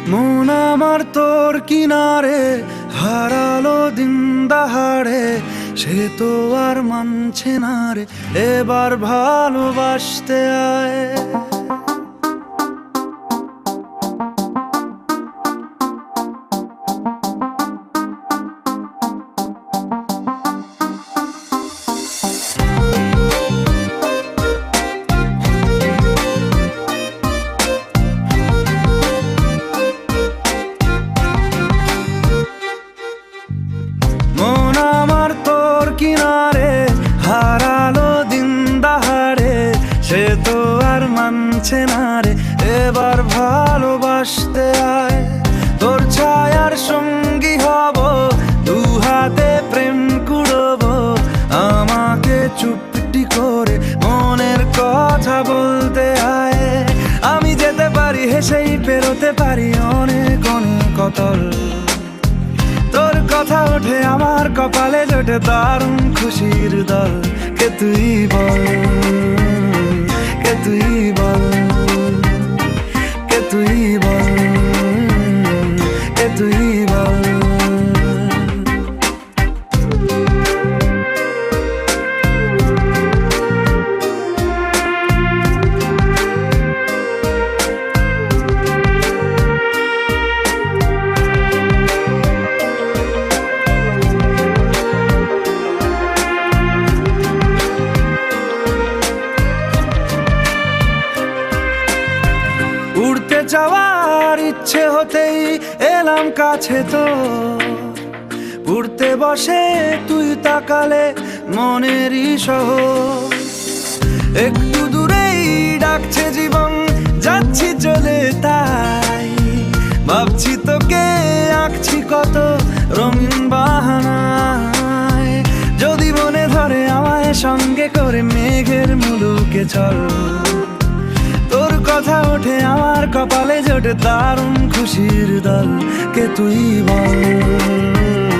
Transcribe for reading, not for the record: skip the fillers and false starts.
মন আমার তোর কিনারে হারালো দিন দাহাড়ে, সে তো আর মানছে না রে এবার ভালোবাসতে আয়। মন আমার তোর কিনারে হারালো দিন দাহাড়ে, সে তো আর মানছে না রে এবার ভালোবাসতে আয়। তোর ছায়ার সঙ্গী হব, দু হাতে প্রেম কুড়ব, আমাকে চুপটি করে মনের কথা বলতে আয়। আমি যেতে পারি হেসেই পেরোতে পারি অনেক অনেক অতল, তোর কথা ওঠে আমার কপালে জোটে দারুণ খুশির দল। কে তুই বল, কে তুই বল, কে তুই বল, কে তুই বল। উড়তে যাওয়ার ইচ্ছে হতেই এলাম কাছে তো, উড়তে বসে তুই তাকালে মনেরই শহর। একটু দূরেই ডাকছে জীবন, যাচ্ছি চলে তাই ভাবছি তোকে আঁকছি কত রঙিন বাহানায়। যদি মনে ধরে আমায় সঙ্গে করে মেঘের মুলুকে চল, তোর কথা ওঠে আমার কপালে জোটে দারুণ খুশির দল। কে তুই বল।